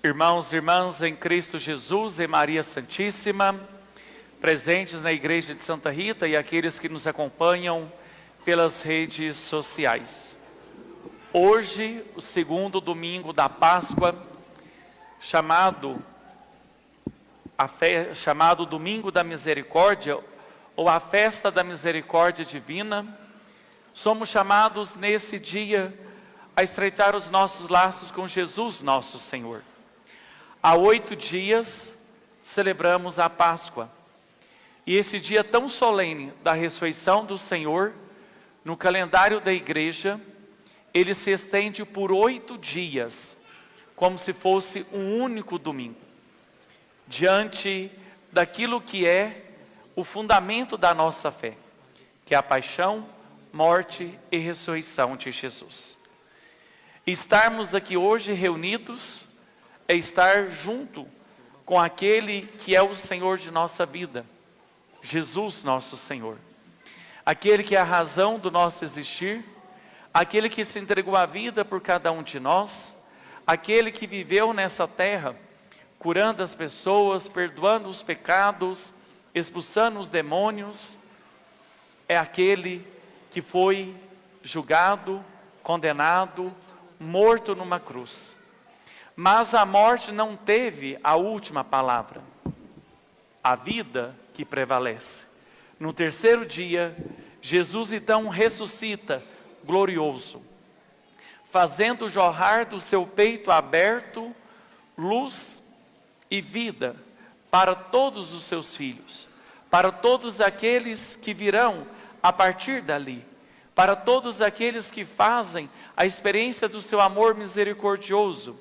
Irmãos e irmãs em Cristo Jesus e Maria Santíssima, presentes na Igreja de Santa Rita e aqueles que nos acompanham pelas redes sociais. Hoje, o segundo domingo da Páscoa, chamado Domingo da Misericórdia, ou a Festa da Misericórdia Divina, somos chamados nesse dia a estreitar os nossos laços com Jesus, nosso Senhor. Há 8 dias celebramos a Páscoa. E esse dia tão solene da ressurreição do Senhor, no calendário da igreja, ele se estende por 8 dias, como se fosse um único domingo, diante daquilo que é o fundamento da nossa fé, que é a paixão, morte e ressurreição de Jesus. Estarmos aqui hoje reunidos é estar junto com aquele que é o Senhor de nossa vida, Jesus nosso Senhor. Aquele que é a razão do nosso existir, aquele que se entregou a vida por cada um de nós, aquele que viveu nessa terra, curando as pessoas, perdoando os pecados, expulsando os demônios, é aquele que foi julgado, condenado, morto numa cruz. Mas a morte não teve a última palavra. A vida que prevalece. No terceiro dia, Jesus então ressuscita, glorioso, fazendo jorrar do seu peito aberto luz e vida para todos os seus filhos, para todos aqueles que virão a partir dali, para todos aqueles que fazem a experiência do seu amor misericordioso,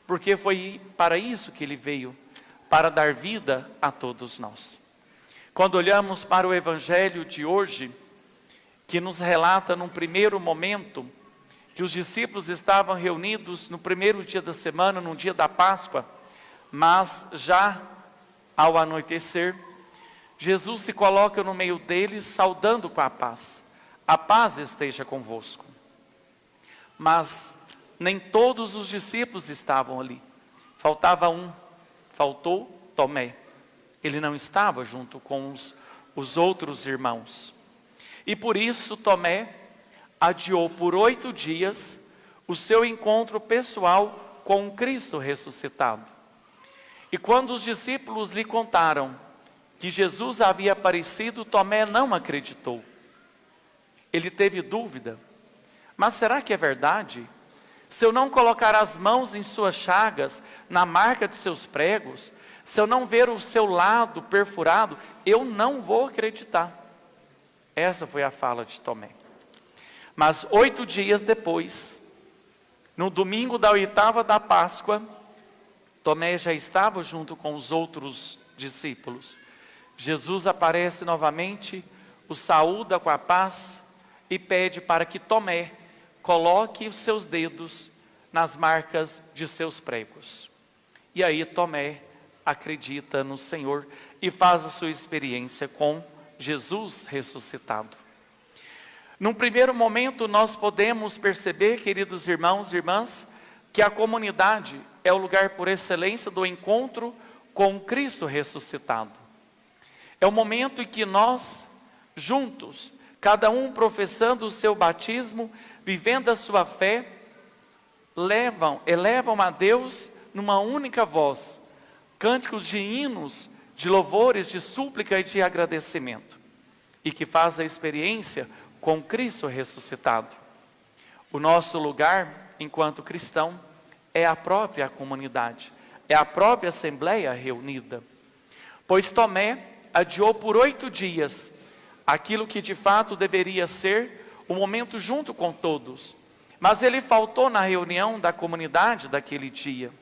porque foi para isso que ele veio, para dar vida a todos nós. Quando olhamos para o Evangelho de hoje, que nos relata num primeiro momento, que os discípulos estavam reunidos no primeiro dia da semana, no dia da Páscoa, mas já ao anoitecer, Jesus se coloca no meio deles, saudando com a paz. A paz esteja convosco. Mas nem todos os discípulos estavam ali. Faltava um, faltou Tomé. Ele não estava junto com os outros irmãos. E por isso Tomé adiou por 8 dias o seu encontro pessoal com o Cristo ressuscitado. E quando os discípulos lhe contaram que Jesus havia aparecido, Tomé não acreditou. Ele teve dúvida. Mas será que é verdade? Se eu não colocar as mãos em suas chagas, na marca de seus pregos, se eu não ver o seu lado perfurado, eu não vou acreditar. Essa foi a fala de Tomé. Mas 8 dias depois, no domingo da 8ª da Páscoa, Tomé já estava junto com os outros discípulos. Jesus aparece novamente, o saúda com a paz e pede para que Tomé coloque os seus dedos nas marcas de seus pregos. E aí Tomé acredita no Senhor e faz a sua experiência com Jesus ressuscitado. Num primeiro momento nós podemos perceber, queridos irmãos e irmãs, que a comunidade é o lugar por excelência do encontro com Cristo ressuscitado. É o momento em que nós, juntos, cada um professando o seu batismo, vivendo a sua fé, elevam a Deus numa única voz, cânticos de hinos, de louvores, de súplica e de agradecimento, e que faz a experiência com Cristo ressuscitado. O nosso lugar, enquanto cristão, é a própria comunidade, é a própria assembleia reunida, pois Tomé adiou por 8 dias, aquilo que de fato deveria ser o momento junto com todos. Mas ele faltou na reunião da comunidade daquele dia.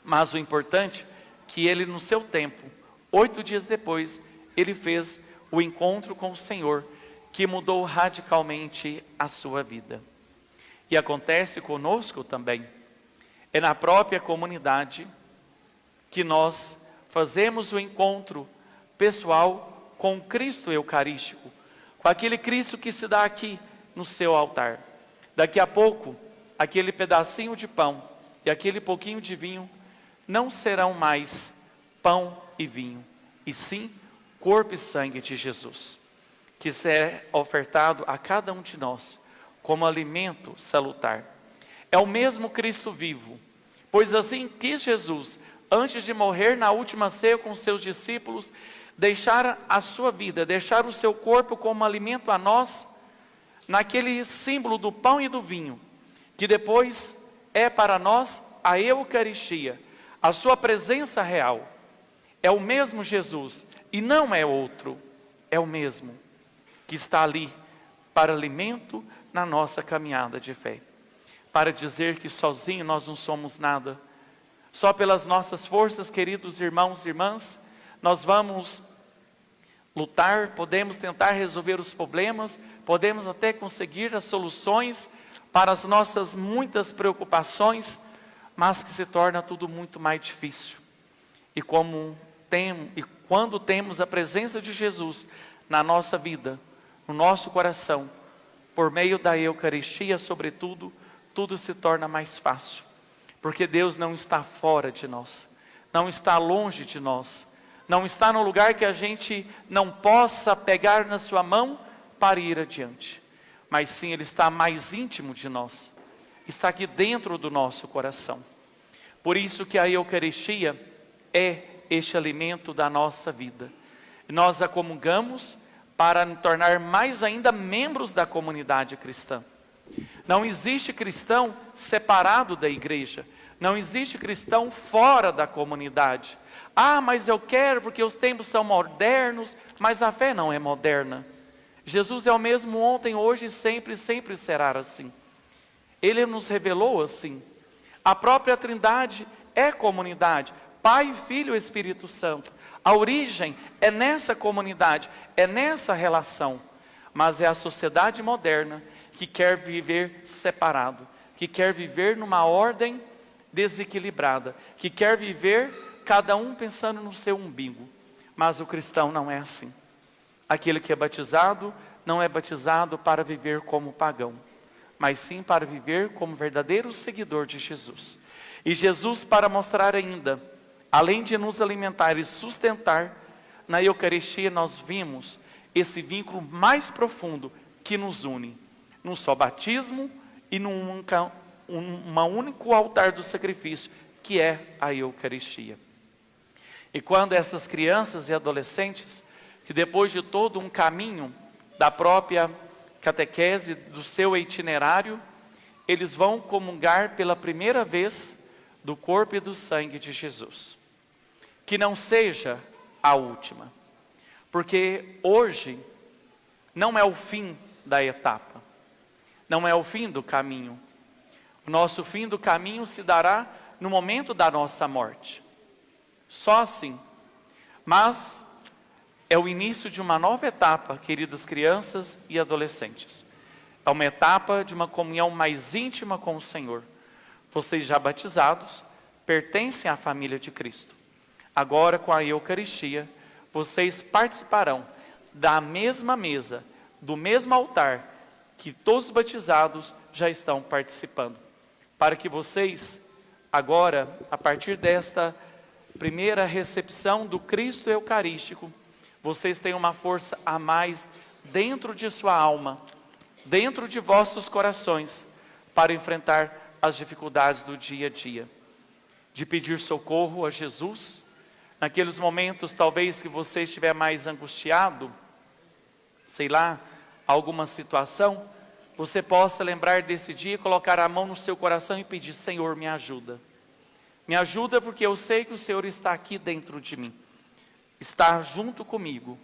Mas o importante é que ele no seu tempo, 8 dias depois, ele fez o encontro com o Senhor, que mudou radicalmente a sua vida. E acontece conosco também. É na própria comunidade que nós fazemos o encontro pessoal com Cristo Eucarístico, com aquele Cristo que se dá aqui no seu altar. Daqui a pouco, aquele pedacinho de pão e aquele pouquinho de vinho não serão mais pão e vinho, e sim corpo e sangue de Jesus, que será ofertado a cada um de nós como alimento salutar. É o mesmo Cristo vivo, pois assim quis Jesus, antes de morrer na última ceia com seus discípulos, deixar a sua vida, deixar o seu corpo como alimento a nós, naquele símbolo do pão e do vinho, que depois é para nós a Eucaristia, a sua presença real. É o mesmo Jesus, e não é outro, é o mesmo, que está ali para alimento na nossa caminhada de fé, para dizer que sozinho nós não somos nada, só pelas nossas forças, queridos irmãos e irmãs, nós vamos lutar, podemos tentar resolver os problemas, podemos até conseguir as soluções para as nossas muitas preocupações, mas que se torna tudo muito mais difícil. E quando temos a presença de Jesus na nossa vida, no nosso coração, por meio da Eucaristia sobretudo, tudo se torna mais fácil. Porque Deus não está fora de nós, não está longe de nós, não está no lugar que a gente não possa pegar na sua mão para ir adiante. Mas sim, Ele está mais íntimo de nós, está aqui dentro do nosso coração. Por isso que a Eucaristia é este alimento da nossa vida. Nós a comungamos para nos tornar mais ainda membros da comunidade cristã. Não existe cristão separado da igreja, não existe cristão fora da comunidade. Ah, mas eu quero porque os tempos são modernos, mas a fé não é moderna. Jesus é o mesmo ontem, hoje e sempre será assim. Ele nos revelou assim. A própria Trindade é comunidade, Pai, Filho e Espírito Santo. A origem é nessa comunidade, é nessa relação. Mas é a sociedade moderna que quer viver separado, que quer viver numa ordem desequilibrada, que quer viver cada um pensando no seu umbigo. Mas o cristão não é assim. Aquele que é batizado não é batizado para viver como pagão, mas sim para viver como verdadeiro seguidor de Jesus. E Jesus, para mostrar ainda, além de nos alimentar e sustentar, na Eucaristia nós vimos esse vínculo mais profundo que nos une, num só batismo e num único altar do sacrifício, que é a Eucaristia. E quando essas crianças e adolescentes, que depois de todo um caminho da própria catequese, do seu itinerário, eles vão comungar pela primeira vez do corpo e do sangue de Jesus. Que não seja a última, porque hoje não é o fim da etapa, não é o fim do caminho. O nosso fim do caminho se dará no momento da nossa morte, só assim. Mas é o início de uma nova etapa, queridas crianças e adolescentes. É uma etapa de uma comunhão mais íntima com o Senhor. Vocês já batizados, pertencem à família de Cristo. Agora, com a Eucaristia, vocês participarão da mesma mesa, do mesmo altar, que todos os batizados já estão participando. Para que vocês, agora, a partir desta primeira recepção do Cristo Eucarístico, vocês tenham uma força a mais dentro de sua alma, dentro de vossos corações, para enfrentar as dificuldades do dia a dia. De pedir socorro a Jesus, naqueles momentos talvez que você estiver mais angustiado, sei lá, alguma situação, você possa lembrar desse dia, colocar a mão no seu coração e pedir: Senhor, me ajuda. Me ajuda porque eu sei que o Senhor está aqui dentro de mim, está junto comigo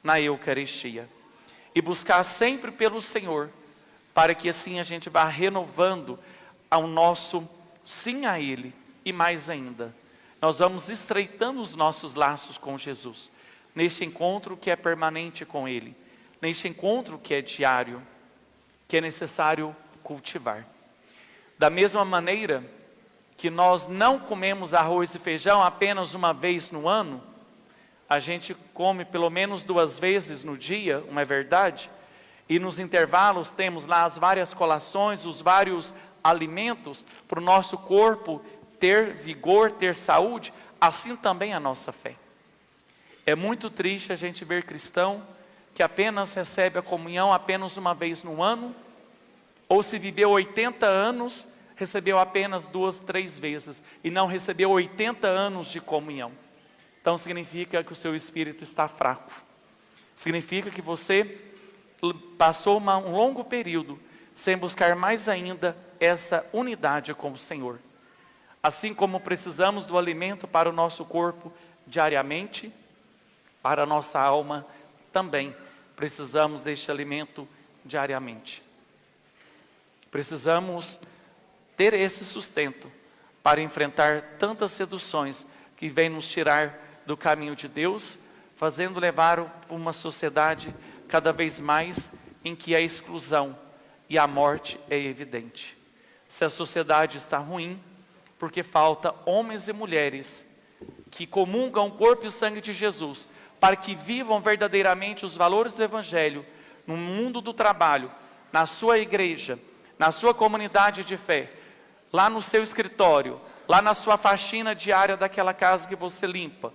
na Eucaristia. E buscar sempre pelo Senhor, para que assim a gente vá renovando ao nosso sim a Ele. E mais ainda, nós vamos estreitando os nossos laços com Jesus, neste encontro que é permanente com Ele, neste encontro que é diário, que é necessário cultivar. Da mesma maneira que nós não comemos arroz e feijão apenas uma vez no ano, a gente come pelo menos 2 vezes no dia, não é verdade? E nos intervalos temos lá as várias colações, os vários alimentos para o nosso corpo ter vigor, ter saúde, assim também a nossa fé. É muito triste a gente ver cristão que apenas recebe a comunhão apenas uma vez no ano, ou se viveu 80 anos, recebeu apenas 2, 3 vezes, e não recebeu 80 anos de comunhão. Então significa que o seu espírito está fraco. Significa que você passou um longo período sem buscar mais ainda essa unidade com o Senhor. Assim como precisamos do alimento para o nosso corpo diariamente, para a nossa alma também precisamos deste alimento diariamente. Precisamos ter esse sustento para enfrentar tantas seduções que vêm nos tirar do caminho de Deus, fazendo levar uma sociedade cada vez mais em que a exclusão e a morte é evidente. Se a sociedade está ruim, porque falta homens e mulheres que comungam o corpo e o sangue de Jesus, para que vivam verdadeiramente os valores do Evangelho, no mundo do trabalho, na sua igreja, na sua comunidade de fé, lá no seu escritório, lá na sua faxina diária daquela casa que você limpa,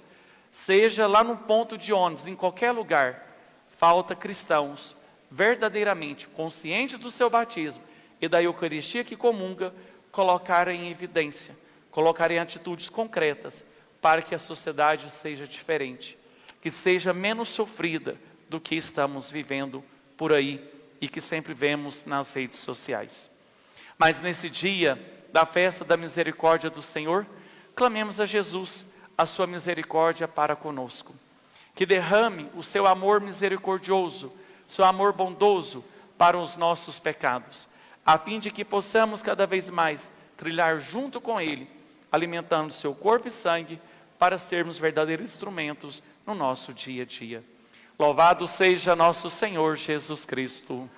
seja lá no ponto de ônibus, em qualquer lugar, falta cristãos verdadeiramente conscientes do seu batismo e da Eucaristia que comunga, colocar em evidência, colocar em atitudes concretas, para que a sociedade seja diferente, que seja menos sofrida do que estamos vivendo por aí e que sempre vemos nas redes sociais. Mas nesse dia da festa da misericórdia do Senhor, clamemos a Jesus a sua misericórdia para conosco, que derrame o seu amor misericordioso, seu amor bondoso para os nossos pecados, a fim de que possamos cada vez mais trilhar junto com Ele, alimentando seu corpo e sangue, para sermos verdadeiros instrumentos no nosso dia a dia. Louvado seja nosso Senhor Jesus Cristo.